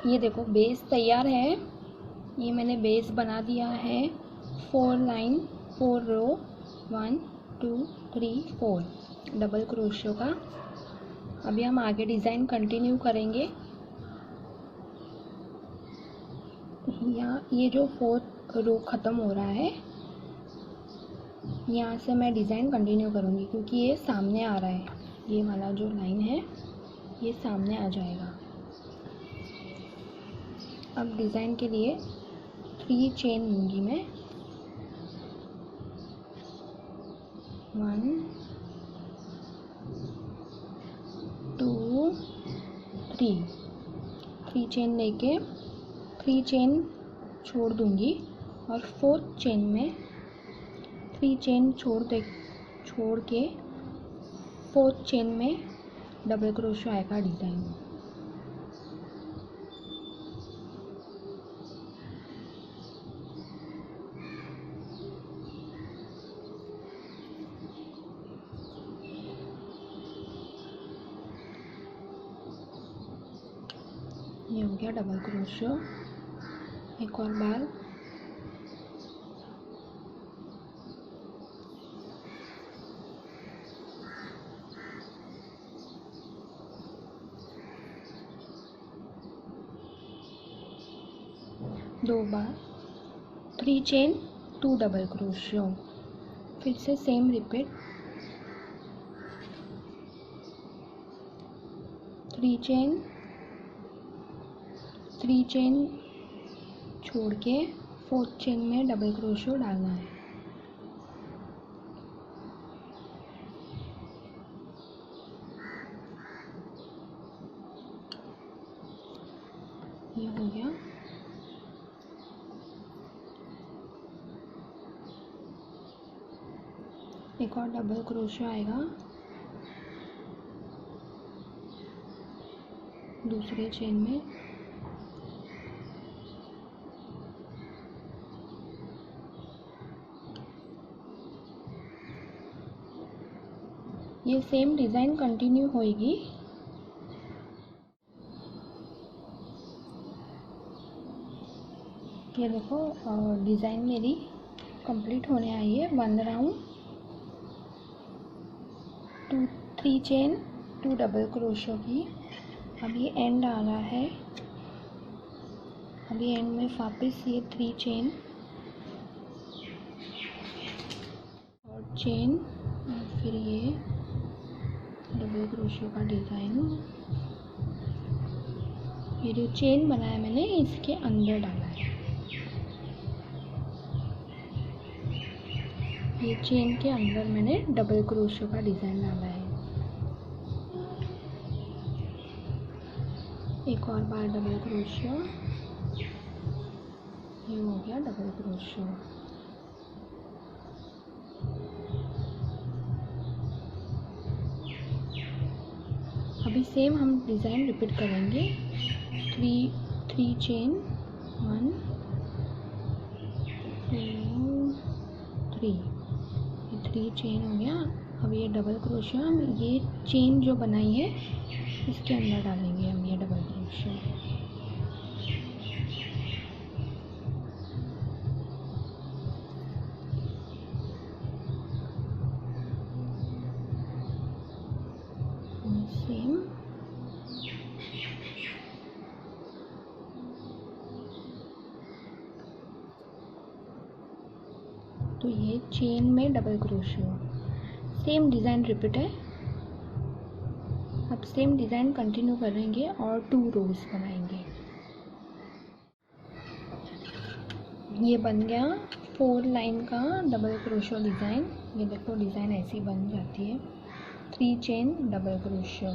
ये देखो बेस तैयार है। ये मैंने बेस बना दिया है 4 लाइन 4 रो 1 2 3 4 डबल क्रोशियो का। अभी हम आगे डिज़ाइन कंटिन्यू करेंगे। यहाँ ये जो 4th रो ख़त्म हो रहा है, यहाँ से मैं डिज़ाइन कंटिन्यू करूँगी क्योंकि ये सामने आ रहा है। ये वाला जो लाइन है ये सामने आ जाएगा। अब डिज़ाइन के लिए 3 चेन लूँगी मैं। 1 2 3 चेन लेके 3 चेन छोड़ दूँगी और 4th चेन में 3 चेन छोड़ के 4th चेन में डबल क्रोशियो आएगा डिज़ाइन। ये हो गया डबल क्रोशियो। एक और बार दो बार 3 चेन 2 डबल क्रोशियो। फिर से सेम रिपीट 3 चेन छोड़ के 4th चेन में डबल क्रोशियो डालना है। ये हो गया। एक और डबल क्रोशियो आएगा दूसरे चेन में। ये सेम डिज़ाइन कंटिन्यू होएगी। ये देखो डिज़ाइन मेरी कंप्लीट होने आई है। 1 राउंड 3 चेन 2 डबल क्रोशियो की। अब ये एंड आ रहा है। अभी एंड में वापस ये 3 चेन और चेन और फिर ये डबल क्रोशियो का डिज़ाइन। ये जो चेन बनाया मैंने इसके अंदर डाला है। ये चेन के अंदर मैंने डबल क्रोशियो का डिज़ाइन डाला है। एक और बार डबल क्रोशियो। ये हो गया डबल क्रोशियो। अभी सेम हम डिज़ाइन रिपीट करेंगे। 3 चेन 1 2 3 3 चेन हो गया। अब ये डबल क्रोशियो हम ये चेन जो बनाई है इसके अंदर डालेंगे हम ये डबल क्रोशियो। सेम तो ये चेन में double crochet. Same design repeat है। अब सेम डिज़ाइन कंटिन्यू करेंगे और 2 रोज बनाएंगे। ये बन गया 4 लाइन का डबल क्रोशियो डिज़ाइन। ये देखो डिज़ाइन ऐसी बन जाती है। 3 chain double crochet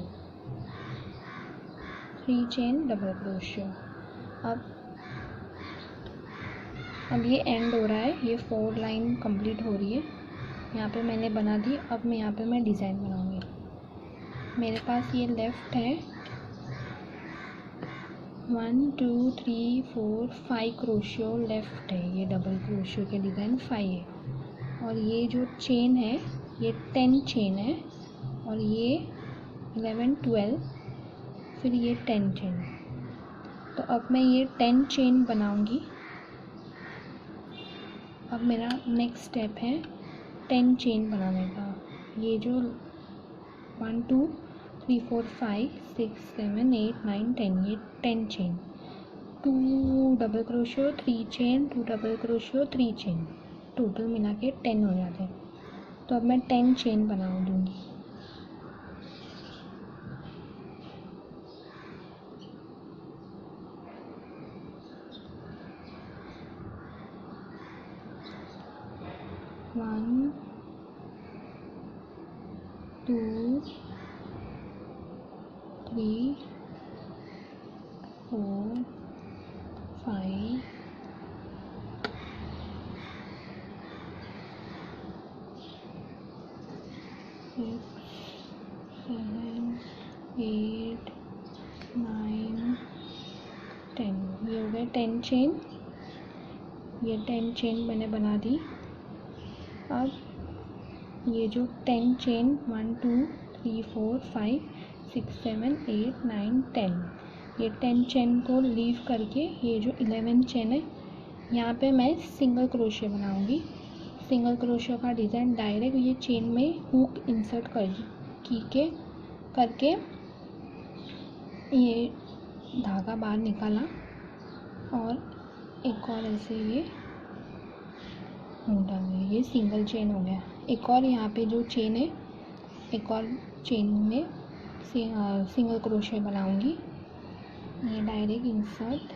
3 chain double crochet. अब ये एंड हो रहा है। ये 4 लाइन कंप्लीट हो रही है। यहाँ पे मैंने बना दी। अब मैं यहाँ पे मैं डिज़ाइन बनाऊँगी। मेरे पास ये लेफ़्ट है 1 2 3 4 5 क्रोशियो लेफ़्ट है। ये डबल क्रोशियो के डिज़ाइन 5 है। और ये जो चेन है ये 10 चेन है और ये 11 12 फिर ये 10 चेन। तो अब मैं ये 10 चेन बनाऊंगी। अब मेरा नेक्स्ट स्टेप है 10 चेन बनाने का। ये जो 1 2 3 4 5 6 7 8 9 10, ये 10 chain, 2 double crochet 3 chain, 2 double crochet 3 chain, total मिला के 10 हो जाते हैं। तो अब मैं 10 चेन बना दूँगी। वन 2 3 4 5 6 7 8 9 10, ये हो गए 10 चेन। ये 10 चेन मैंने बना दी। अब ये जो 10 चेन 1 2 3 4 5 6 7 8 9 10, ये 10 चेन को लीव करके ये जो 11 चेन है यहाँ पे मैं सिंगल क्रोशे बनाऊंगी। सिंगल क्रोशे का डिज़ाइन डायरेक्ट ये चेन में हुक इंसर्ट करके ये धागा बाहर निकाला और एक और ऐसे ये मोटा गया, ये सिंगल चेन हो गया। एक और यहाँ पे जो चेन है, एक और चेन में सिंगल क्रोशे बनाऊंगी। ये डायरेक्ट इंसर्ट,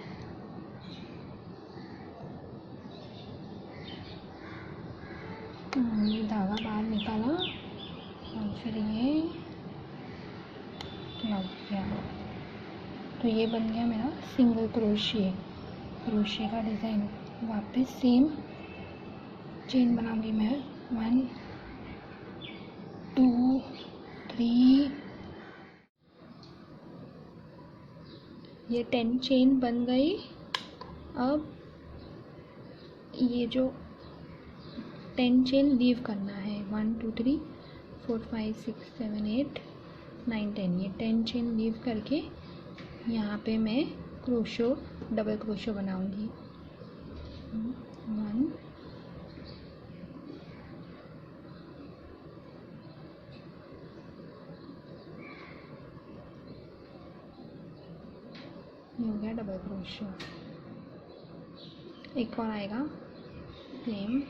ये धागा बाहर निकाला और फिर ये लग गया। तो ये बन गया मेरा सिंगल क्रोशे का डिज़ाइन। वापस सेम चेन बनाऊंगी मैं 1 2 3, ये 10 चेन बन गई। अब ये जो 10 चेन लीव करना है 1 2 3 4 5 6 7 8 9 10, ये 10 चेन लीव करके यहाँ पे मैं डबल क्रोशो बनाऊंगी। 1 ये हो गया डबल क्रोशो। एक और आएगा सेम,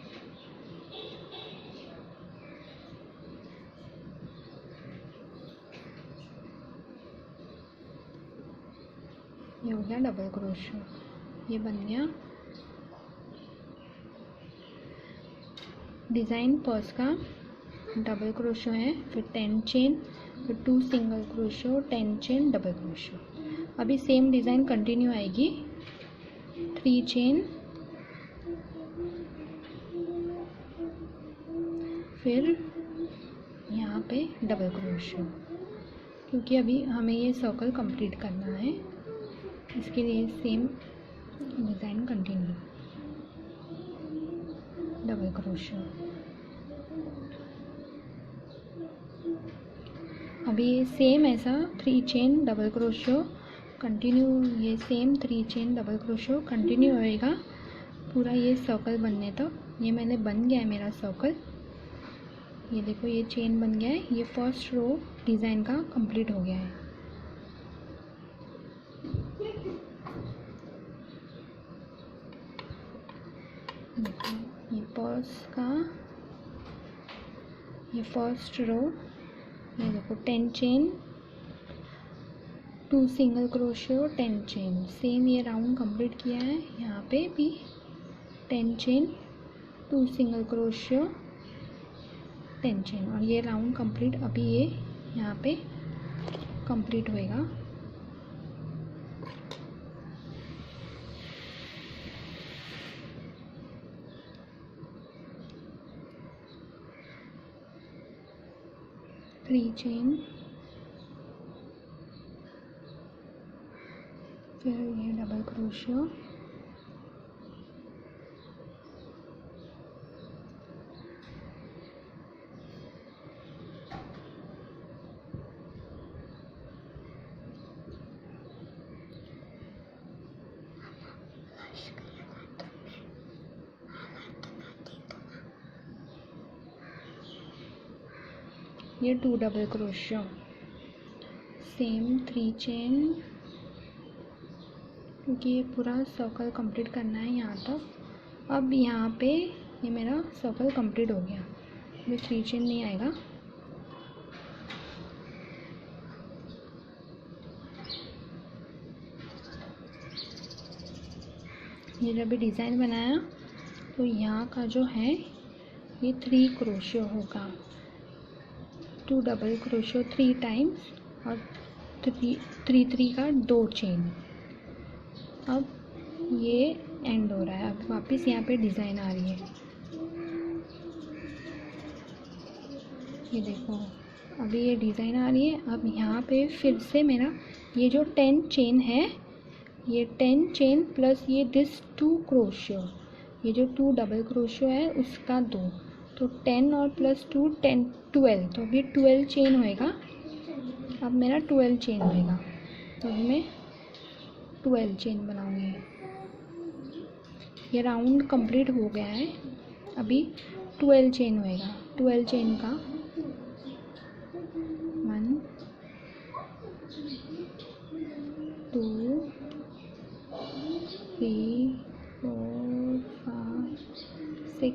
ये हो गया डबल क्रोशो। ये बन गया डिज़ाइन। पर्स का डबल क्रोशो है, फिर 10 चेन, फिर 2 single crochet, 10 chain, double crochet. अभी सेम डिज़ाइन कंटिन्यू आएगी। 3 चेन, फिर यहाँ पे डबल क्रोशो, क्योंकि अभी हमें ये सर्कल कंप्लीट करना है, इसके लिए same design continue. Double crochet. अभी ये सेम ऐसा 3 चेन डबल क्रोशो कंटिन्यू, ये same 3 chain double crochet continue होएगा पूरा ये सर्कल बनने तक। ये मैंने बन गया है मेरा सर्कल। ये देखो ये चेन बन गया है। ये फर्स्ट रो डिज़ाइन का कंप्लीट हो गया है। देखो ये पर्स का ये फर्स्ट रो, ये देखो 10 chain, 2 single crochet, 10 chain. Same ये राउंड कंप्लीट किया है। यहाँ पे भी 10 चेन, 2 सिंगल क्रोशियो, 10 चेन, और ये राउंड कंप्लीट अभी ये यहाँ पे कंप्लीट होएगा। थ्री चेन, फिर ये डबल क्रोशियो, ये 2 डबल क्रोशियो, सेम 3 चेन, क्योंकि ये पूरा सर्कल कंप्लीट करना है यहाँ तक। अब यहाँ पे ये मेरा सर्कल कंप्लीट हो गया, ये 3 चेन नहीं आएगा। ये जब भी डिज़ाइन बनाया तो यहाँ का जो है ये 3 क्रोशियो होगा, 2 डबल क्रोशियो 3 टाइम्स और 3 का 2 चेन। अब ये एंड हो रहा है, अब वापस यहाँ पे डिज़ाइन आ रही है। ये देखो अभी ये डिज़ाइन आ रही है। अब यहाँ पे फिर से मेरा ये जो 10 चेन है, ये 10 चेन प्लस ये दिस 2 क्रोशियो, ये जो 2 डबल क्रोशियो है उसका 2, तो 10 और प्लस 2 10 12, तो अभी 12 चेन होएगा। अब मेरा 12 चेन होएगा, तो अभी मैं 12 चेन बनाऊंगी। ये राउंड कंप्लीट हो गया है, अभी 12 चेन होएगा। 12 चेन का 1 2 3 4 5 6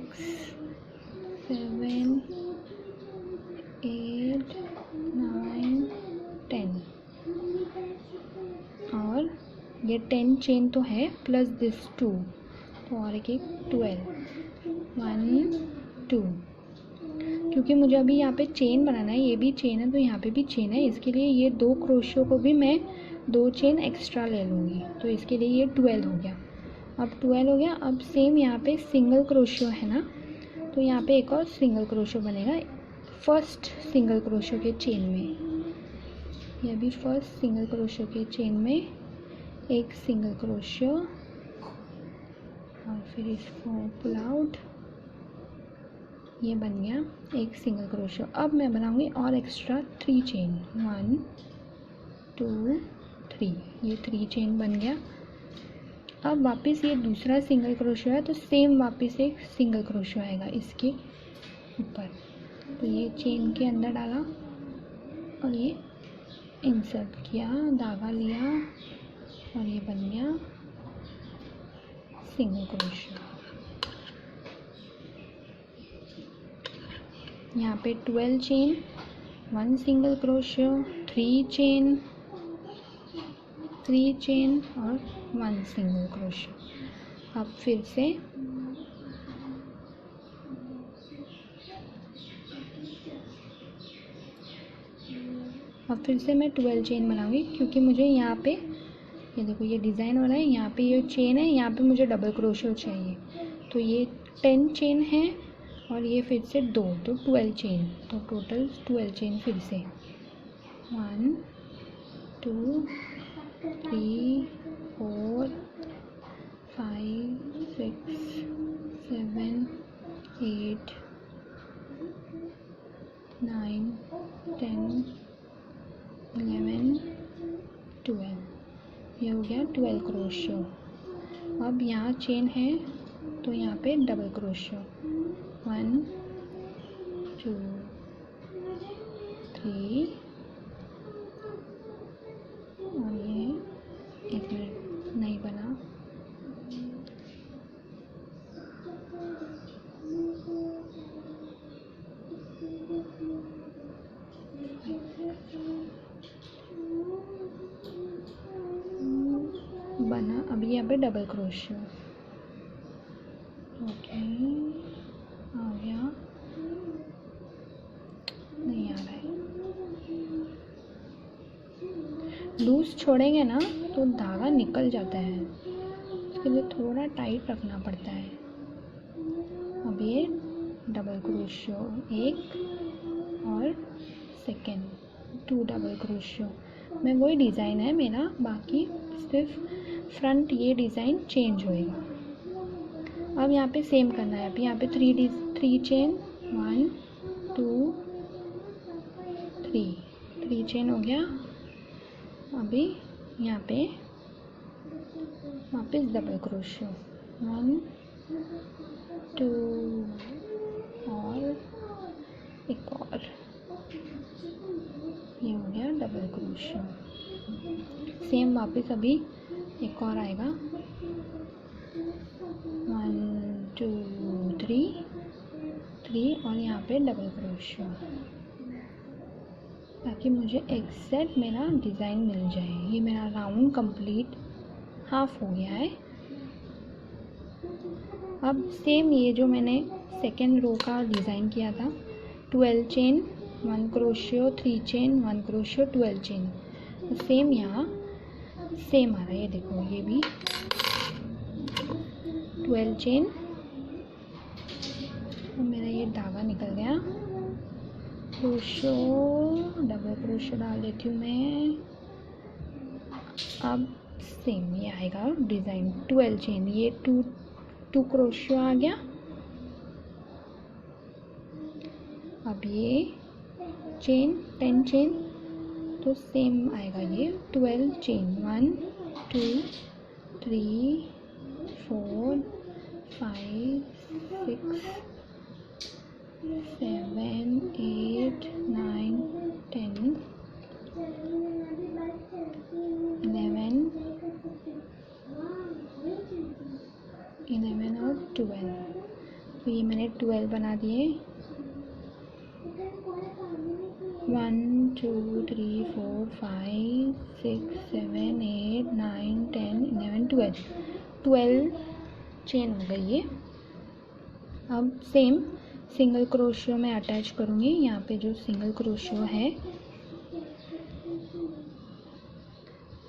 7 8 9 10, और ये 10 चेन तो है प्लस दिस 2, तो और एक 12 1 2। क्योंकि मुझे अभी यहाँ पे चेन बनाना है, ये भी चेन है तो यहाँ पे भी चेन है, इसके लिए ये 2 क्रोशियो को भी मैं 2 चेन एक्स्ट्रा ले लूँगी, तो इसके लिए ये 12 हो गया। अब 12 हो गया। अब सेम यहाँ पे सिंगल क्रोशियो है ना, तो यहाँ पे एक और सिंगल क्रोशियो बनेगा फर्स्ट सिंगल क्रोशियो के चेन में। ये अभी फर्स्ट सिंगल क्रोशियो के चेन में एक सिंगल क्रोशियो, और फिर इसको पुल आउट, ये बन गया एक सिंगल क्रोशियो। अब मैं बनाऊंगी और एक्स्ट्रा 3 चेन, 1 2 3, ये 3 चेन बन गया। अब वापस ये दूसरा सिंगल क्रोशियो है, तो सेम वापस एक सिंगल क्रोशियो आएगा इसके ऊपर, तो ये चेन के अंदर डाला और ये इंसर्ट किया, धागा लिया और ये बन गया सिंगल क्रोशियो। यहाँ पे 12 चेन, 1 सिंगल क्रोशियो, 3 चेन और 1 सिंगल क्रोशियो। अब फिर से मैं 12 चेन बनाऊंगी, क्योंकि मुझे यहाँ पे ये देखो ये डिज़ाइन हो रहा है, यहाँ पे ये चेन है, यहाँ पे मुझे डबल क्रोशियो चाहिए, तो ये 10 चेन है और ये फिर से 2, तो 12 चेन, तो टोटल 12 चेन फिर से 1 2 3 4 5 6 7 8 9 10 11 12, ये हो गया 12 क्रोशियो। अब यहाँ चेन है तो यहाँ पे डबल क्रोशियो, 1 2 3, और ये 1 मिनट नहीं बना, बना। अभी यहाँ पे डबल क्रोशियो, ओके आ गया, नहीं आ रहा है। लूज छोड़ेंगे ना तो धागा निकल जाता है, इसके लिए थोड़ा टाइट रखना पड़ता है। अब ये डबल क्रोशियो एक और सेकेंड 2 डबल क्रोशियो में वही डिज़ाइन है मेरा, बाकी सिर्फ फ्रंट ये डिज़ाइन चेंज होएगा। अब यहाँ पे सेम करना है, अब यहाँ पे 3 चेन, 1 2 3 चेन हो गया। अभी यहाँ पे वापस डबल क्रोशियो, 1 2 और एक और ये हो गया डबल क्रोशियो। सेम वापस अभी एक और आएगा, 1 2 3 और यहाँ पे डबल क्रोशियो, ताकि मुझे एग्जैक्ट मेरा डिज़ाइन मिल जाए। ये मेरा राउंड कंप्लीट हाफ हो गया है। अब सेम ये जो मैंने सेकेंड रो का डिज़ाइन किया था, 12 chain 1 crochet 3 chain 1 crochet 12 chain, same यहाँ सेम आ रहा है। ये देखो, ये भी 12 चेन, और मेरा ये धागा निकल गया। क्रोशियो, डबल क्रोशियो डाल देती हूँ मैं। अब सेम ये आएगा डिज़ाइन, 12 चेन, ये 2 क्रोशियो आ गया। अब ये चेन 10 चेन, तो सेम आएगा ये 12 चेन, 1 2 3 4 5 6 7 8 9 10 11 और 12, तो ये मैंने 12 बना दिए। 1 2 3 4 5 6 7 8 9 10 11 12 चेन हो गई ये। अब सेम सिंगल क्रोशियो में अटैच करूँगी। यहाँ पे जो सिंगल क्रोशियो है,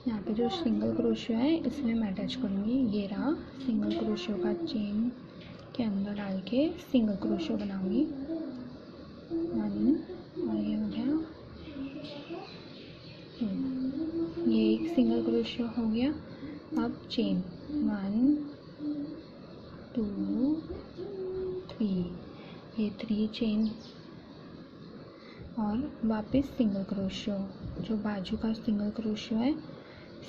यहाँ पे जो सिंगल क्रोशियो है इसमें मैं अटैच करूँगी। ये रहा सिंगल क्रोशियो का, चेन के अंदर डाल के सिंगल क्रोशियो बनाऊँगी। 1 और ये हो गया 2, ये एक सिंगल क्रोशियो हो गया। अब चेन 1 2 3, ये 3 चेन और वापस सिंगल क्रोशियो, जो बाजू का सिंगल क्रोशियो है,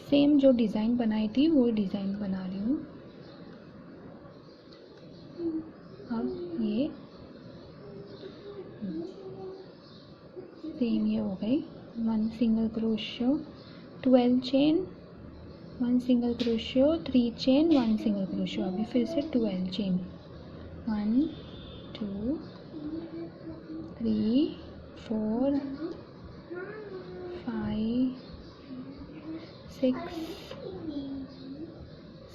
सेम जो डिज़ाइन बनाई थी वो डिज़ाइन बना रही हूँ। अब ये सेम ये हो गई, 1 single crochet 12 chain, 1 single crochet 3 chain 1 single crochet. अभी फिर से 12 चेन, 1 2 3 4 5 6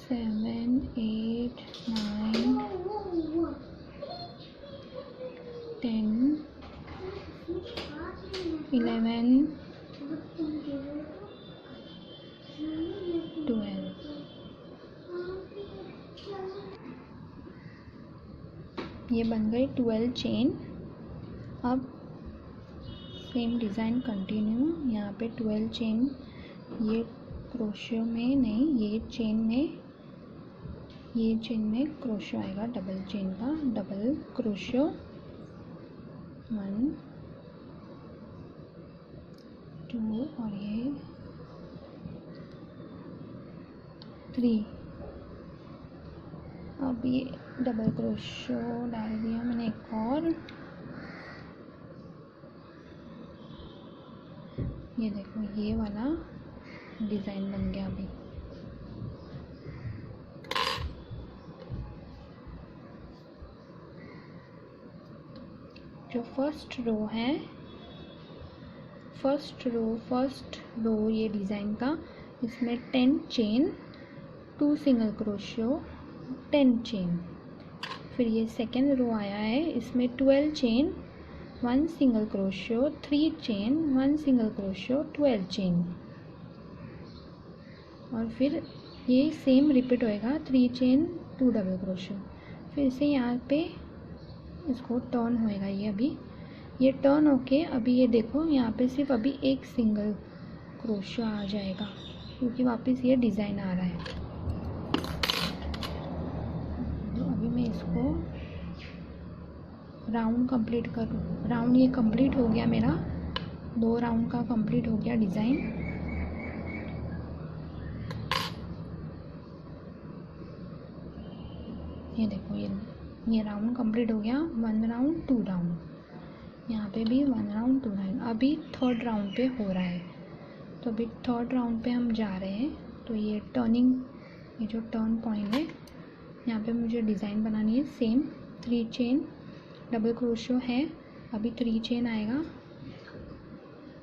7 8 9 10 11 12, ये बन गई 12 चेन। अब सेम डिज़ाइन कंटिन्यू, यहाँ पे 12 चेन, ये क्रोशियो में नहीं, ये चेन में क्रोशियो आएगा, डबल चेन का डबल क्रोशियो, 1 2 और ये 3। अब ये डबल क्रोशियो डाल दिया मैंने एक और। ये देखो, ये वाला डिज़ाइन बन गया। अभी जो फर्स्ट रो ये डिज़ाइन का, इसमें 10 चेन 2 सिंगल क्रोशियो 10 चेन। फिर ये सेकेंड रो आया है, इसमें 12 chain 1 single crochet 3 chain 1 single crochet 12 chain. और फिर ये सेम रिपीट होएगा, 3 चेन 2 डबल क्रोशियो। फिर से यहाँ पे इसको टर्न होएगा। ये अभी ये टर्न होके अभी ये देखो, यहाँ पे सिर्फ अभी एक सिंगल क्रोशियो आ जाएगा, क्योंकि वापस ये डिज़ाइन आ रहा है। तो अभी मैं इसको राउंड कंप्लीट करूँ। राउंड ये कंप्लीट हो गया मेरा, 2 राउंड का कंप्लीट हो गया डिज़ाइन। ये देखो, ये राउंड कंप्लीट हो गया, 1 राउंड 2 राउंड। यहाँ पे भी 1 राउंड 2 राउंड। अभी थर्ड राउंड पे हो रहा है, तो अभी थर्ड राउंड पे हम जा रहे हैं। तो ये टर्निंग, ये जो टर्न पॉइंट है यहाँ पे मुझे डिज़ाइन बनानी है। सेम 3 चेन डबल क्रोशो है, अभी 3 चेन आएगा,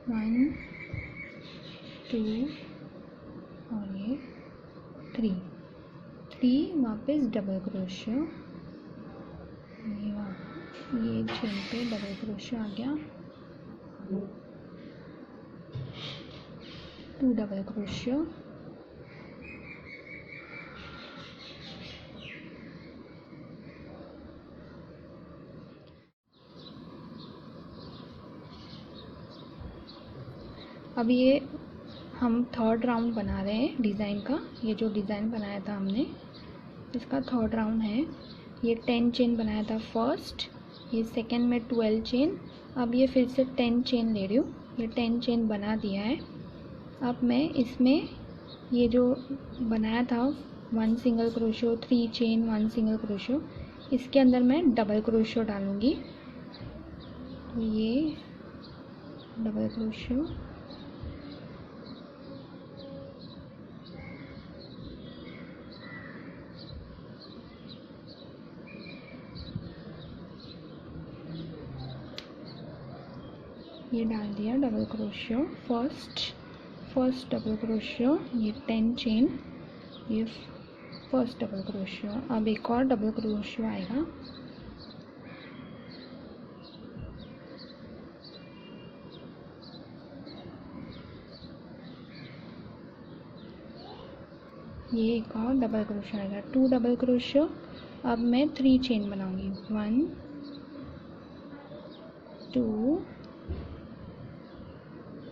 1 2 और ये 3 वापस डबल क्रोशो, ये चेन पे डबल क्रोशो आ गया, 2 डबल क्रोशो, अब ये हम थर्ड राउंड बना रहे हैं डिज़ाइन का। ये जो डिज़ाइन बनाया था हमने, इसका थर्ड राउंड है। ये 10 चेन बनाया था फर्स्ट, ये सेकंड में 12 चेन, अब ये फिर से 10 चेन ले रही हूँ। ये 10 चेन बना दिया है। अब मैं इसमें ये जो बनाया था 1 single crochet 3 chain 1 single crochet, इसके अंदर मैं डबल क्रोशो डालूँगी। तो ये डबल क्रोशो, ये डाल दिया double crochet, first double crochet, ये 10 चेन, ये फर्स्ट डबल क्रोशो। अब एक और डबल क्रोशो आएगा, ये एक और डबल क्रोशो आएगा, 2 डबल क्रोशो। अब मैं 3 चेन बनाऊंगी, 1 2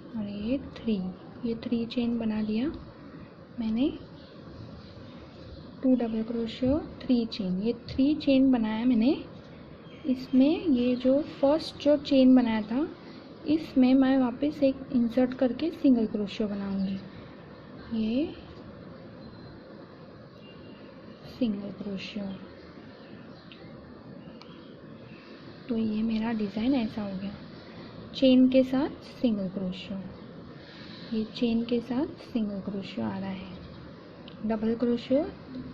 और ये 3, ये 3 चेन बना दिया मैंने, 2 डबल क्रोशो 3 चेन, ये 3 चेन बनाया मैंने। इसमें ये जो फर्स्ट जो चेन बनाया था, इसमें मैं वापस एक इंसर्ट करके सिंगल क्रोशो बनाऊंगी, ये सिंगल क्रोशो। तो ये मेरा डिज़ाइन ऐसा हो गया, चेन के साथ सिंगल क्रोशो, ये चेन के साथ सिंगल क्रोशो आ रहा है, डबल क्रोशो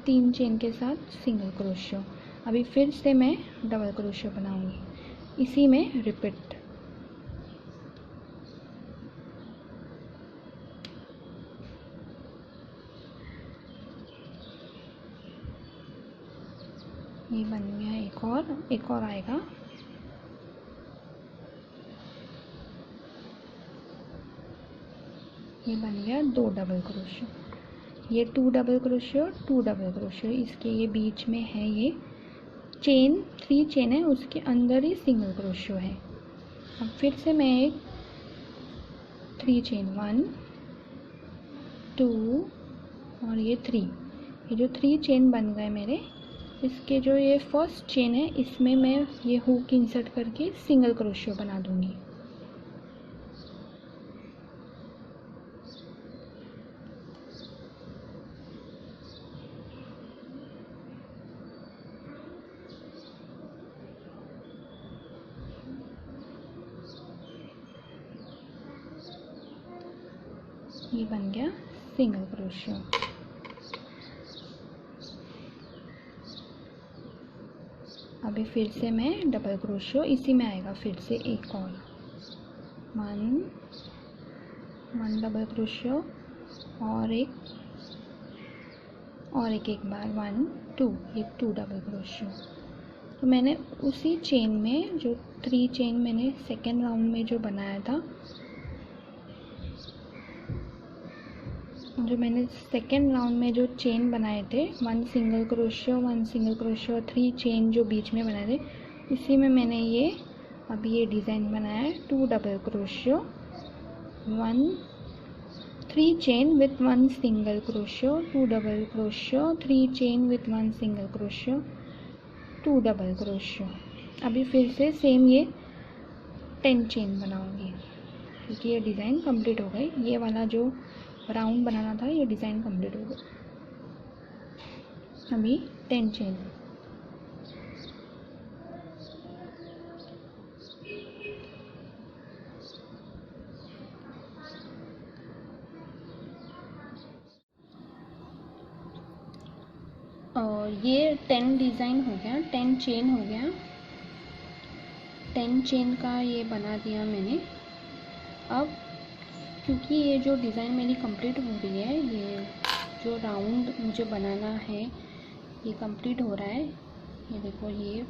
3 चेन के साथ सिंगल क्रोशो। अभी फिर से मैं डबल क्रोशो बनाऊंगी, इसी में रिपीट। ये बन गया, एक और आएगा, ये बन गया 2 डबल क्रोशो, ये 2 डबल क्रोशो 2 डबल क्रोशो, इसके ये बीच में है ये चेन, 3 चेन है, उसके अंदर ही सिंगल क्रोशो है। अब फिर से मैं एक 3 चेन 1 2 और ये 3, ये जो 3 चेन बन गए मेरे, इसके जो ये फर्स्ट चेन है इसमें मैं ये हुक इंसर्ट करके सिंगल क्रोशो बना दूंगी। ये बन गया सिंगल क्रोशो। अभी फिर से मैं डबल क्रोशो, इसी में आएगा फिर से एक और 1 डबल क्रोशो और एक बार 1 2, ये 2 डबल क्रोशो। तो मैंने उसी चेन में जो 3 चेन मैंने सेकेंड राउंड में जो बनाया था, जो मैंने सेकेंड राउंड में जो चेन बनाए थे 1 सिंगल क्रोशो 3 चेन जो बीच में बनाए थे, इसी में मैंने ये अभी ये डिज़ाइन बनाया है। 2 double crochet 3 chain with 1 single crochet, 2 double crochet 3 chain with 1 single crochet, 2 double crochet. अभी फिर से सेम ये 10 चेन बनाऊंगी, क्योंकि ये डिज़ाइन कंप्लीट हो गई। ये वाला जो राउंड बनाना था, ये डिज़ाइन कंप्लीट हो गया। अभी 10 चेन, ये 10 डिज़ाइन हो गया, 10 चेन हो गया, 10 चेन का ये बना दिया मैंने। अब क्योंकि ये जो डिज़ाइन मेरी कंप्लीट हो रही है, ये जो राउंड मुझे बनाना है ये कंप्लीट हो रहा है। ये देखो ये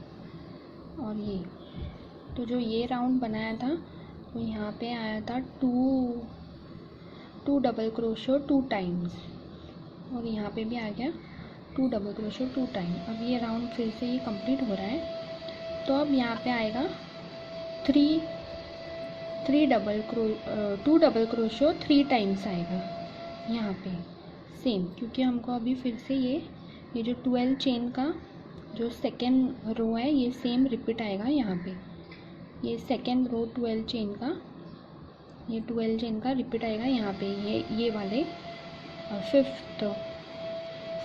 और ये, तो जो ये राउंड बनाया था तो यहाँ पे आया था 2 डबल क्रोशो 2 टाइम्स, और यहाँ पे भी आ गया 2 डबल क्रोशो 2 टाइम। अब ये राउंड फिर से ये कंप्लीट हो रहा है। तो अब यहाँ पे आएगा 2 डबल क्रोशो 3 टाइम्स आएगा यहाँ पे सेम, क्योंकि हमको अभी फिर से ये जो 12 चेन का जो सेकेंड रो है ये सेम रिपीट आएगा यहाँ पे। ये सेकेंड रो 12 चेन का, ये 12 चेन का रिपीट आएगा यहाँ पे, ये वाले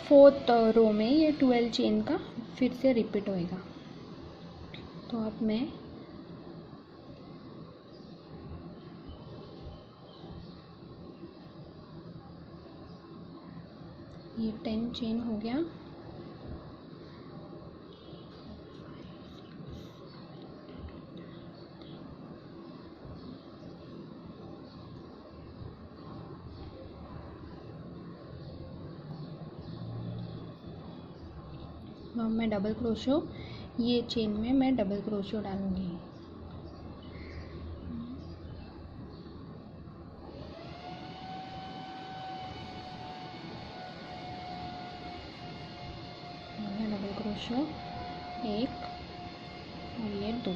4th रो में ये 12 चेन का फिर से रिपीट होएगा। तो अब मैं ये 10 चेन हो गया, अब मैं डबल क्रोशो ये चेन में मैं डबल क्रोशो डालूंगी। डबल क्रोशो 1 और ये 2,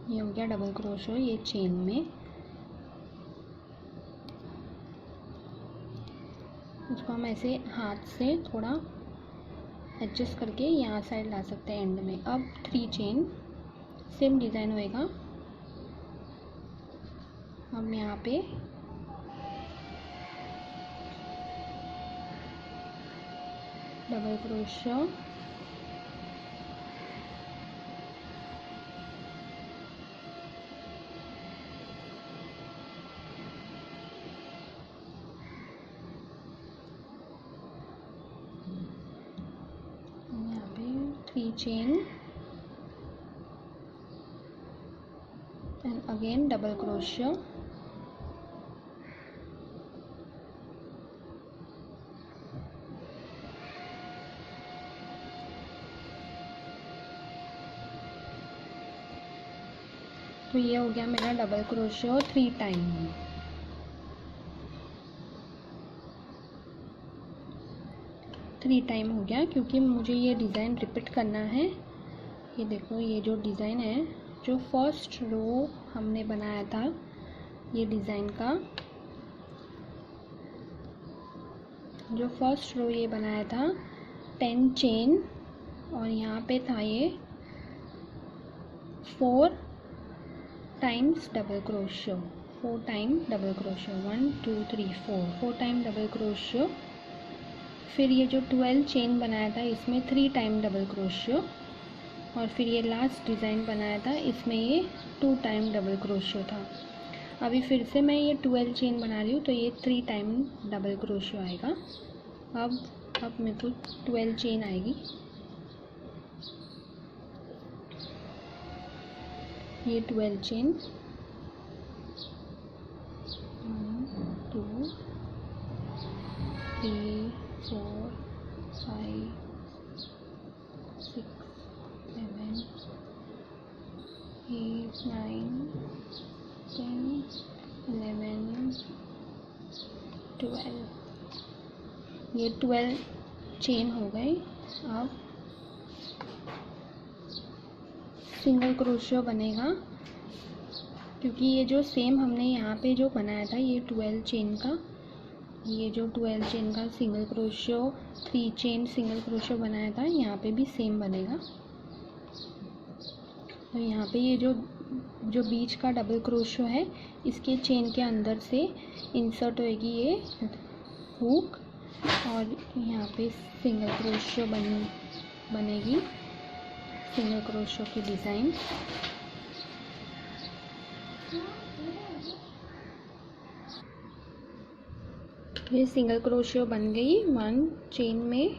ये हो गया डबल क्रोशो ये चेन में। उसको हम ऐसे हाथ से थोड़ा एडजस्ट करके यहाँ साइड ला सकते हैं एंड में। अब 3 चेन सेम डिज़ाइन होएगा। अब यहाँ पे डबल क्रोशो, यहाँ पे 3 chain and again double crochet, तो ये हो गया मेरा डबल क्रोशो 3 टाइम। हो गया क्योंकि मुझे ये डिज़ाइन रिपीट करना है। ये देखो ये जो डिज़ाइन है, जो फर्स्ट रो हमने बनाया था ये डिज़ाइन का, जो फर्स्ट रो ये बनाया था 10 चेन, और यहाँ पे था ये 4 times double crochet, 4 time double crochet, 1 2 3 4 time double crochet. फिर ये जो 12 चेन बनाया था इसमें 3 टाइम डबल क्रोशो, और फिर ये लास्ट डिज़ाइन बनाया था इसमें ये 2 टाइम डबल क्रोशो था। अभी फिर से मैं ये 12 चेन बना रही हूँ तो ये 3 टाइम डबल क्रोशो आएगा। अब मेरे को 12 चेन आएगी। ये 12 चेन 1 2 3 4 5 6 7 8 9 10 11 12, ये 12 चेन हो गई। अब सिंगल क्रोशियो बनेगा क्योंकि ये जो सेम हमने यहाँ पे जो बनाया था ये 12 चेन का, ये जो 12 चेन का single crochet 3 chain single crochet बनाया था यहाँ पे भी सेम बनेगा। तो यहाँ पे ये जो बीच का डबल क्रोशियो है इसके चेन के अंदर से इंसर्ट होएगी ये हुक, और यहाँ पे सिंगल क्रोशियो बनेगी सिंगल क्रोशो की डिज़ाइन। ये सिंगल क्रोशो बन गई 1 चेन में।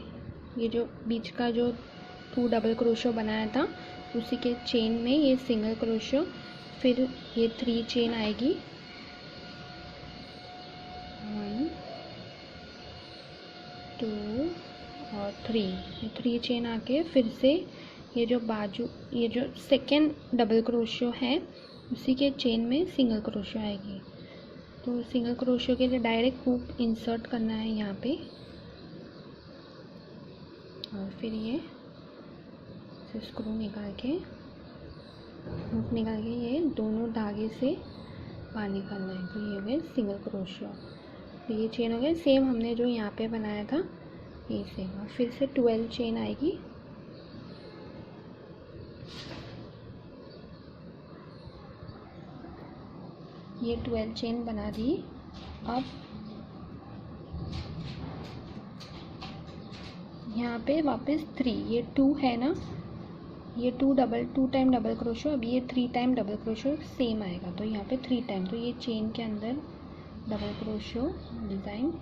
ये जो बीच का जो 2 डबल क्रोशो बनाया था उसी के चेन में ये सिंगल क्रोशो, फिर ये 3 चेन आएगी, 1 2 और 3, ये 3 चेन आके फिर से ये जो बाजू, ये जो सेकेंड डबल क्रोशो है उसी के चेन में सिंगल क्रोशो आएगी। तो सिंगल क्रोशो के लिए डायरेक्ट हुक इंसर्ट करना है यहाँ पे, और फिर ये स्क्रू निकाल के, हुक निकाल के ये दोनों धागे से बाहर निकालना है। तो ये हो गए सिंगल क्रोशो। तो ये चेन हो गए सेम हमने जो यहाँ पे बनाया था ये सेम। और फिर से 12 चेन आएगी, ये 12 चेन बना दी। अब यहाँ पे वापस 3, ये 2 है ना, ये 2 टाइम डबल क्रोशो, अब ये 3 टाइम डबल क्रोशो सेम आएगा। तो यहाँ पे 3 टाइम, तो ये चेन के अंदर डबल क्रोशो डिज़ाइन,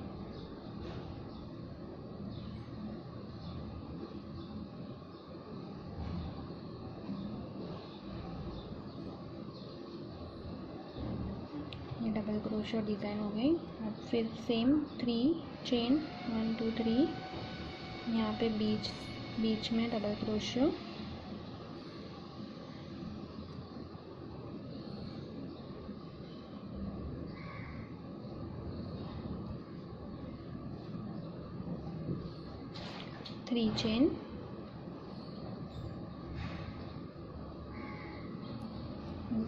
ये डबल क्रोशो डिज़ाइन हो गई। अब फिर सेम 3 चेन, 1 2 3, यहाँ पे बीच में double crochet, three chain,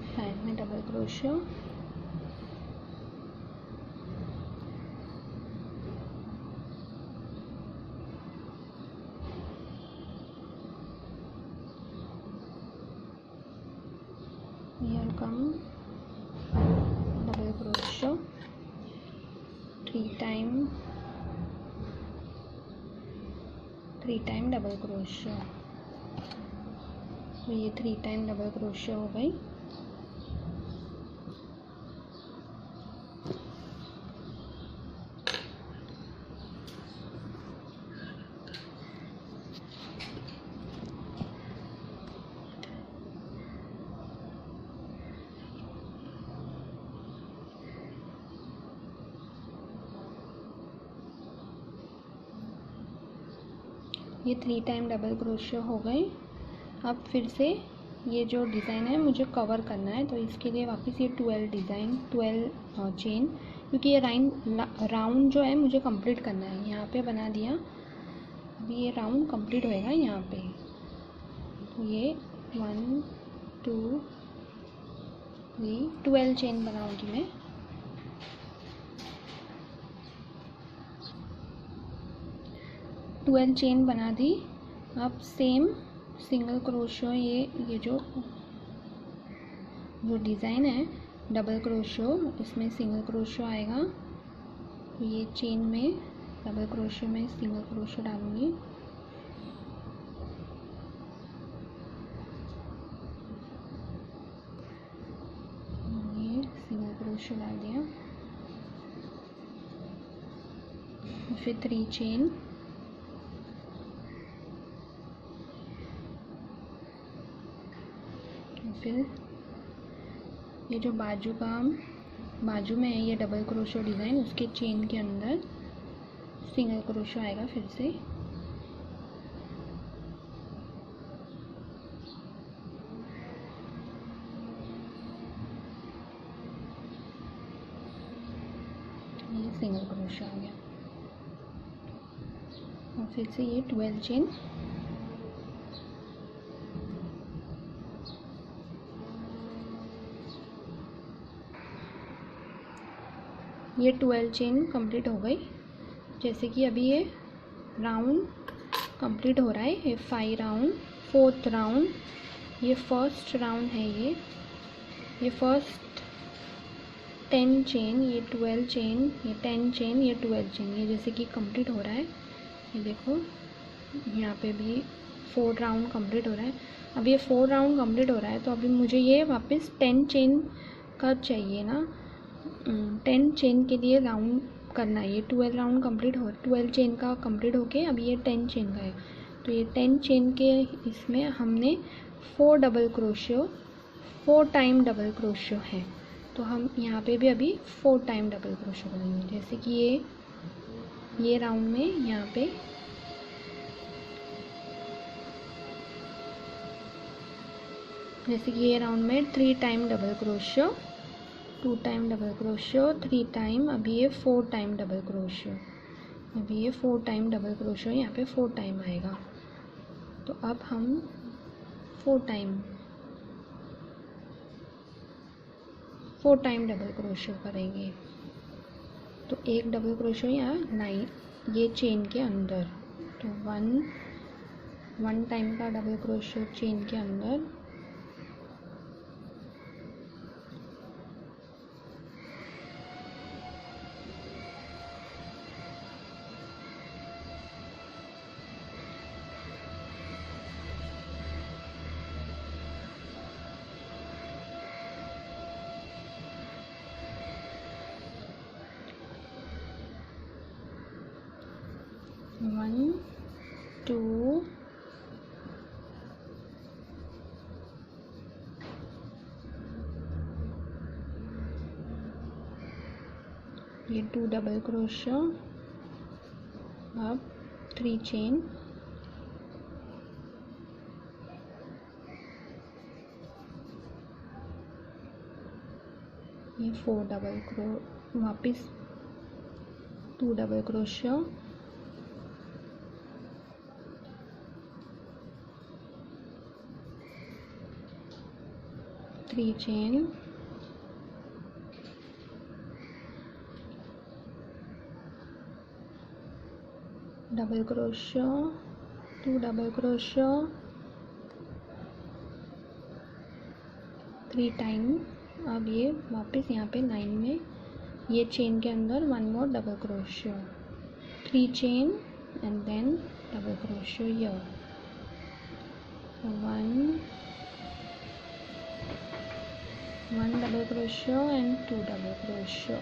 side में double crochet, here come double crochet, 3 time double crochet. तो ये 3 टाइम डबल क्रोशो हो गई। ये 3 टाइम डबल क्रोशो हो गए। अब फिर से ये जो डिज़ाइन है मुझे कवर करना है, तो इसके लिए वापस ये 12 चेन, क्योंकि ये राउंड जो है मुझे कंप्लीट करना है। यहाँ पे बना दिया, अभी ये राउंड कंप्लीट होएगा यहाँ पे। तो ये 1 2 3 12 चेन बनाऊंगी मैं। ट्वेल्व चेन बना दी। अब सेम सिंगल क्रोशो, ये जो डिज़ाइन है डबल क्रोशो, इसमें सिंगल क्रोशो आएगा। तो ये चेन में डबल क्रोशो में सिंगल क्रोशो डालूंगी। ये सिंगल क्रोशो डाल दिया, फिर 3 चेन, फिर ये जो बाजू में है ये डबल क्रोशो डिज़ाइन, उसके चेन के अंदर सिंगल क्रोशो आएगा फिर से। ये सिंगल क्रोशो आ गया, और फिर से ये 12 चेन, ये 12 चेन कंप्लीट हो गई। जैसे कि अभी ये राउंड कंप्लीट हो रहा है, ये 5 राउंड, 4th राउंड, ये फर्स्ट राउंड है। ये फर्स्ट 10 चेन, ये 12 चेन, ये 10 चेन, ये 12 चेन, ये जैसे कि कंप्लीट हो रहा है। ये देखो यहाँ पे भी 4 राउंड कंप्लीट हो रहा है। अब ये 4 राउंड कंप्लीट हो रहा है, तो अभी मुझे ये वापस 10 चेन का चाहिए ना। 10 चेन के लिए राउंड करना है। ये 12 राउंड कंप्लीट हो 12 चेन का कंप्लीट होके अब ये 10 चेन का है। तो ये 10 चेन के इसमें हमने 4 double crochet 4 time double crochet है। तो हम यहाँ पे भी अभी 4 टाइम डबल क्रोशियो करेंगे। जैसे कि ये राउंड में यहाँ पे जैसे कि ये राउंड में 3 time double crochet, 2 time double crochet, 3 time, अभी ये 4 टाइम डबल क्रोशियो, अभी ये 4 टाइम डबल क्रोशियो, यहाँ पे 4 टाइम आएगा। तो अब हम 4 टाइम डबल क्रोशियो करेंगे। तो एक डबल क्रोशियो यहाँ 9 ये चेन के अंदर, तो 1 टाइम का डबल क्रोशियो चेन के अंदर, वन 2 ये 2 डबल क्रोशियो, अब 3 चेन, ये 4 डबल वापस 2 double crochet, 3 chain, double crochet, 2 double crochet, 3 time. अब ये वापस यहाँ पे 9 में ये चेन के अंदर 1 more double crochet, 3 chain and then double crochet here, 1 double crochet and 2 double crochet,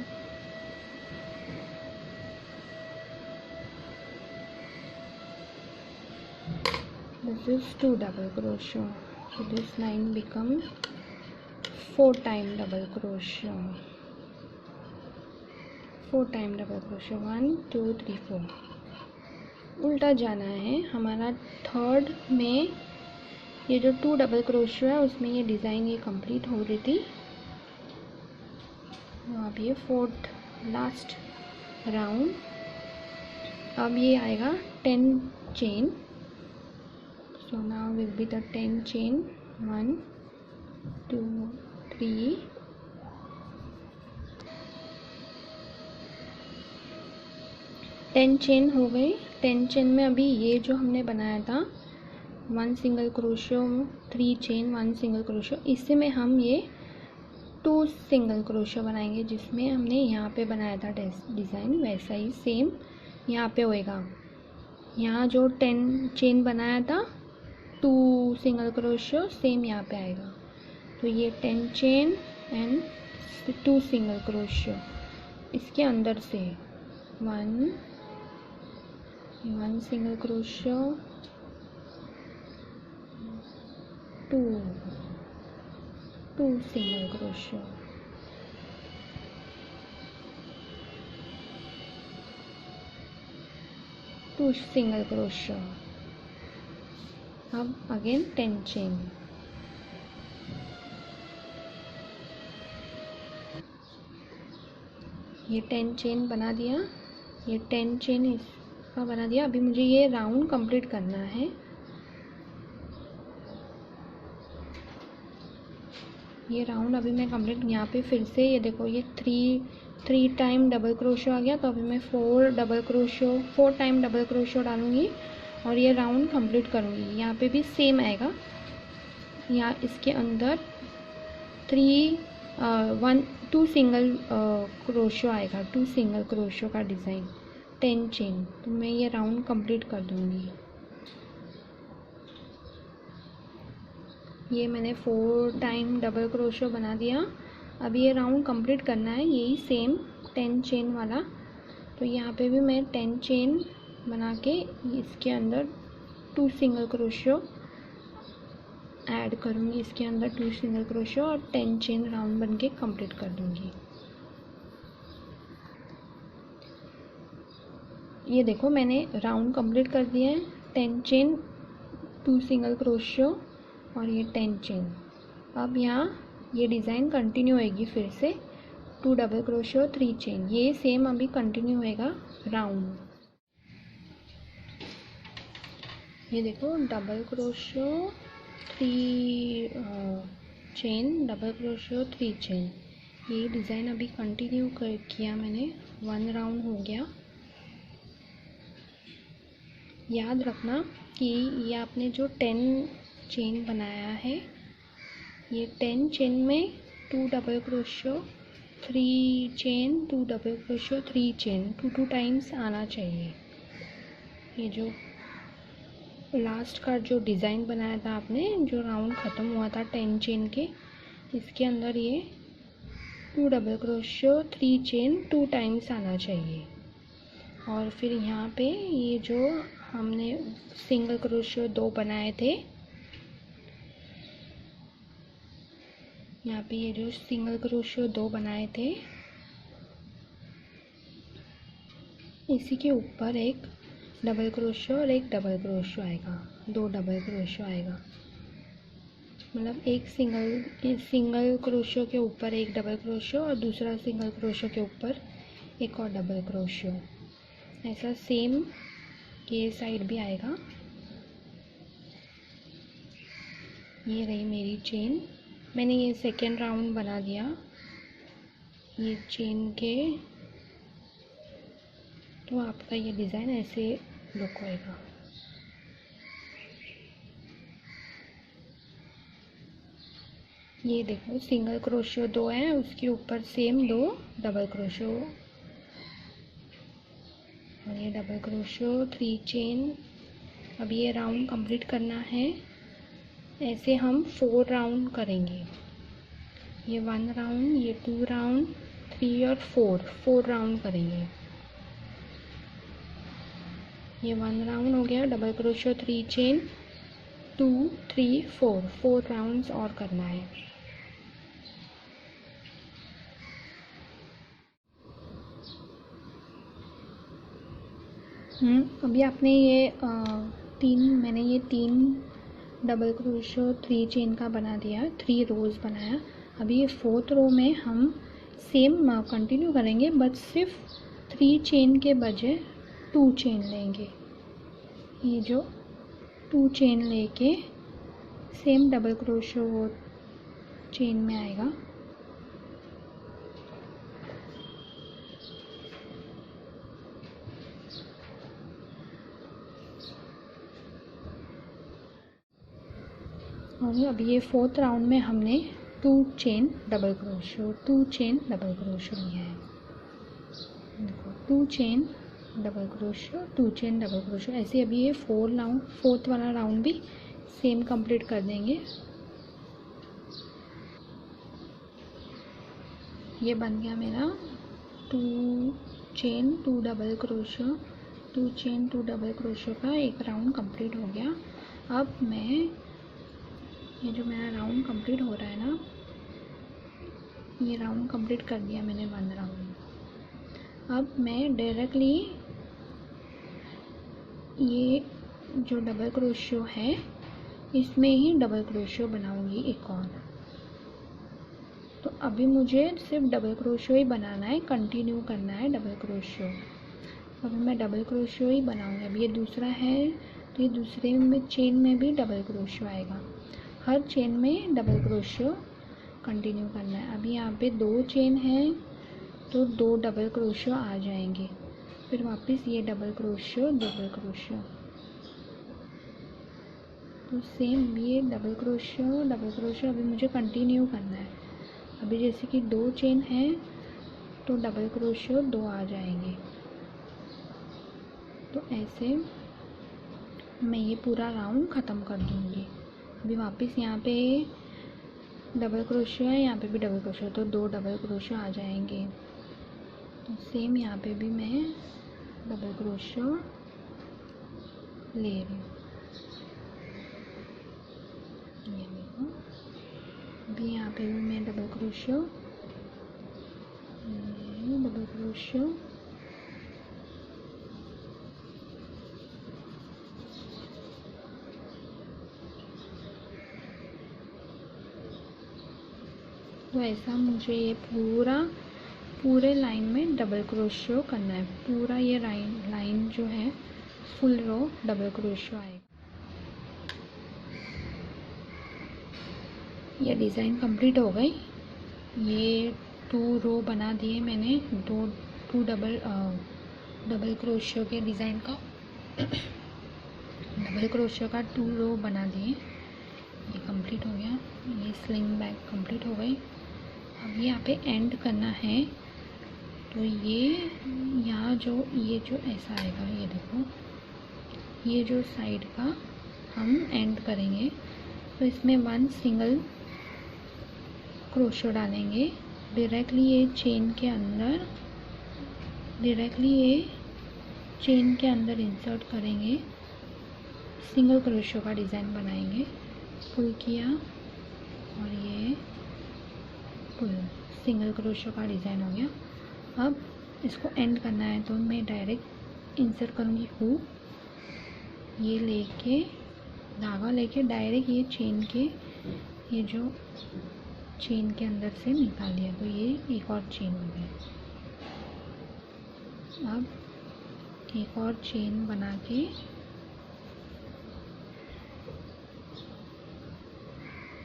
this is 2 double crochet, so this line become 4 time double crochet, 4 time double crochet, 1 2 3 4। उल्टा जाना है हमारा। थर्ड में ये जो 2 डबल क्रोशियो है उसमें ये डिज़ाइन ये कंप्लीट हो रही थी। अब ये 4th लास्ट राउंड, अब ये आएगा 10 chain. So now will be the 10 chain, 1 2 3 10 chain हो गई। 10 चेन में अभी ये जो हमने बनाया था 1 single crochet, 3 chain, 1 single crochet, इससे में हम ये 2 सिंगल क्रोशियो बनाएंगे जिसमें हमने यहाँ पे बनाया था डिज़ाइन, वैसा ही सेम यहाँ पे होएगा। यहाँ जो 10 चेन बनाया था 2 सिंगल क्रोशियो सेम यहाँ पे आएगा। तो ये 10 चेन एंड 2 सिंगल क्रोशियो, इसके अंदर से 1 single crochet, 2 single crochet, 2 single crochet, अब अगेन 10 चेन, ये 10 चेन बना दिया, ये 10 चेन इसका बना दिया। अभी मुझे ये राउंड कंप्लीट करना है। ये राउंड अभी मैं कंप्लीट, यहाँ पे फिर से ये देखो ये 3 टाइम डबल क्रोशियो आ गया। तो अभी मैं 4 टाइम डबल क्रोशियो डालूँगी और ये राउंड कंप्लीट करूँगी। यहाँ पे भी सेम आएगा, यहाँ इसके अंदर 2 सिंगल क्रोशियो आएगा, 2 सिंगल क्रोशियो का डिज़ाइन, 10 चेन। तो मैं ये राउंड कंप्लीट कर दूँगी। ये मैंने 4 टाइम डबल क्रोशो बना दिया। अब ये राउंड कंप्लीट करना है, यही सेम 10 चेन वाला। तो यहाँ पे भी मैं 10 चेन बना के इसके अंदर 2 सिंगल क्रोशो ऐड करूँगी, इसके अंदर 2 सिंगल क्रोशो और 10 चेन राउंड बन के कंप्लीट कर दूँगी। ये देखो मैंने राउंड कंप्लीट कर दिया है। 10 चेन 2 सिंगल क्रोशो और ये 10 चेन। अब यहाँ ये डिज़ाइन कंटिन्यू होएगी फिर से 2 डबल क्रोशो 3 चेन, ये सेम अभी कंटिन्यू होएगा राउंड। ये देखो double crochet 3 chain, double crochet 3 chain, ये डिज़ाइन अभी कंटिन्यू किया मैंने। 1 राउंड हो गया। याद रखना कि ये आपने जो 10 चेन बनाया है, ये 10 चेन में 2 double crochet 3 chain, 2 double crochet 3 chain 2 times आना चाहिए। ये जो लास्ट का जो डिज़ाइन बनाया था आपने, जो राउंड ख़त्म हुआ था 10 चेन के, इसके अंदर ये 2 डबल क्रोशो 3 चेन 2 टाइम्स आना चाहिए। और फिर यहाँ पे ये जो हमने सिंगल क्रोशो 2 बनाए थे, यहाँ पे ये जो सिंगल क्रोशो 2 बनाए थे, इसी के ऊपर एक डबल क्रोशो और एक डबल क्रोशो आएगा, 2 डबल क्रोशो आएगा। मतलब एक सिंगल क्रोशो के ऊपर एक डबल क्रोशो और दूसरा सिंगल क्रोशो के ऊपर एक और डबल क्रोशो। ऐसा सेम ये साइड भी आएगा। ये रही मेरी चेन। मैंने ये सेकेंड राउंड बना दिया। ये चेन के, तो आपका ये डिज़ाइन ऐसे लुक होएगा। ये देखो सिंगल क्रोशो 2 है, उसके ऊपर सेम 2 डबल क्रोशो और ये डबल क्रोशो 3 चेन। अब ये राउंड कंप्लीट करना है। ऐसे हम 4 राउंड करेंगे। ये 1 राउंड, ये 2 राउंड, 3 और 4 राउंड करेंगे। ये 1 राउंड हो गया, डबल क्रोशो 3 चेन 2 3 4 राउंड्स और करना है। अभी आपने ये मैंने ये 3 डबल क्रोशो 3 चेन का बना दिया, 3 रोज़ बनाया। अभी ये 4th रो में हम सेम कंटिन्यू करेंगे, बट सिर्फ 3 चेन के बजाय 2 चेन लेंगे। ये जो 2 चेन लेके सेम डबल क्रोशो वो चेन में आएगा। और अभी ये 4th राउंड में हमने 2 chain double crochet 2 chain double crochet लिया है। देखो 2 chain double crochet 2 chain double crochet. ऐसे अभी ये 4th वाला राउंड भी सेम कंप्लीट कर देंगे। ये बन गया मेरा 2 chain 2 double crochet 2 chain 2 double crochet का एक राउंड कंप्लीट हो गया। अब मैं ये जो मेरा राउंड कंप्लीट हो रहा है ना, ये राउंड कंप्लीट कर दिया मैंने 1 राउंड। अब मैं डायरेक्टली ये जो डबल क्रोशो है इसमें ही डबल क्रोशो बनाऊंगी एक और। तो अभी मुझे सिर्फ डबल क्रोशो ही बनाना है, कंटिन्यू करना है डबल क्रोशो। अभी मैं डबल क्रोशो ही बनाऊंगी। अभी ये दूसरा है तो ये दूसरे में चेन में भी डबल क्रोशो आएगा। हर चेन में डबल क्रोशो कंटिन्यू करना है। अभी यहाँ पे 2 चेन है तो 2 डबल क्रोशो आ जाएंगे, फिर वापस ये डबल क्रोशो तो सेम ये डबल क्रोशो अभी मुझे कंटिन्यू करना है। अभी जैसे कि 2 चेन है तो डबल क्रोशो 2 आ जाएंगे। तो ऐसे मैं ये पूरा राउंड ख़त्म कर दूँगी। अभी वापस यहाँ पे डबल क्रोशियो है, यहाँ पे भी डबल क्रोशियो, तो 2 डबल क्रोशियो आ जाएंगे। तो सेम यहाँ पे भी मैं डबल क्रोशियो ले रही हूँ। ये देखो, अभी यहाँ पे भी मैं डबल क्रोशियो, डबल क्रोशियो, तो ऐसा मुझे ये पूरे लाइन में डबल क्रोशियो करना है। पूरा ये लाइन जो है फुल रो डबल क्रोशियो आएगा। ये डिज़ाइन कंप्लीट हो गई। ये 2 रो बना दिए मैंने, टू डबल क्रोशियो के डिज़ाइन का डबल क्रोशियो का 2 रो बना दिए। ये कंप्लीट हो गया। ये स्लिंग बैग कंप्लीट हो गई। अब यहाँ पे एंड करना है, तो ये यहाँ ये जो ऐसा आएगा, ये देखो, ये जो साइड का हम एंड करेंगे, तो इसमें 1 सिंगल क्रोशियो डालेंगे डायरेक्टली ये चेन के अंदर इंसर्ट करेंगे। सिंगल क्रोशियो का डिज़ाइन बनाएंगे। पुल किया और ये पुल, सिंगल क्रोशियो का डिज़ाइन हो गया। अब इसको एंड करना है, तो मैं डायरेक्ट इंसर्ट करूँगी हुक, ये लेके धागा लेके डायरेक्ट ये जो चेन के अंदर से निकाल दिया, तो ये एक और चेन हो गया। अब एक और चेन बना के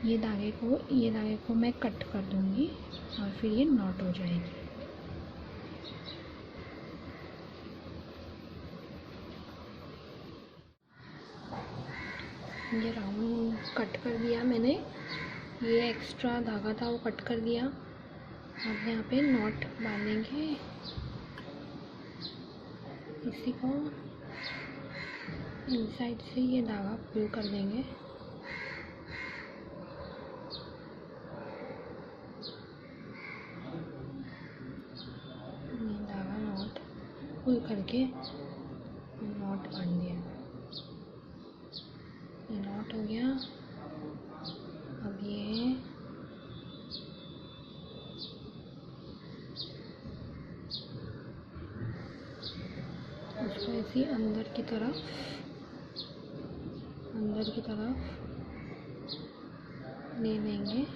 ये धागे को मैं कट कर दूँगी और फिर ये नॉट हो जाएगी। ये राउंड कट कर दिया मैंने, ये एक्स्ट्रा धागा था वो कट कर दिया। अब यहाँ पे नॉट बांधेंगे, इसी को इनसाइड से ये धागा पुल कर देंगे। ये धागा नॉट पुल करके नॉट बांध दिया, ये नॉट हो गया। अब ये उसको ऐसे अंदर की तरफ ले लेंगे।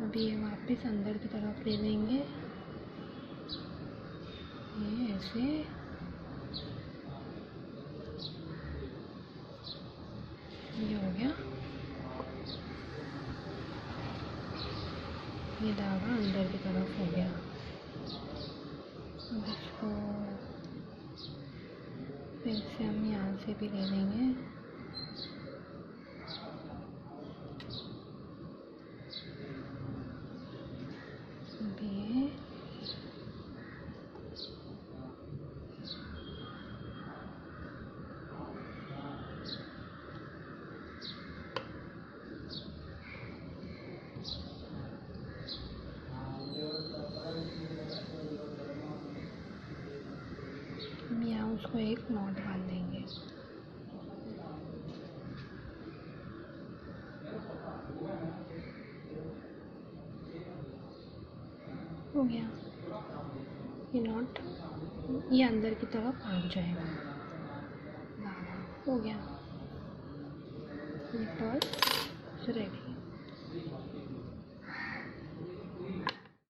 अभी ये वापस अंदर की तरफ ले लेंगे, ये ऐसे। ये हो गया, ये धागा अंदर की तरफ हो गया। अब इसको फिर से हम यहाँ से भी ले लेंगे। यहाँ उसको एक नॉट बांध देंगे। हो गया, ये नॉट ये अंदर की तरफ आ जाएगा। हो गया, ये पर्स रेडी।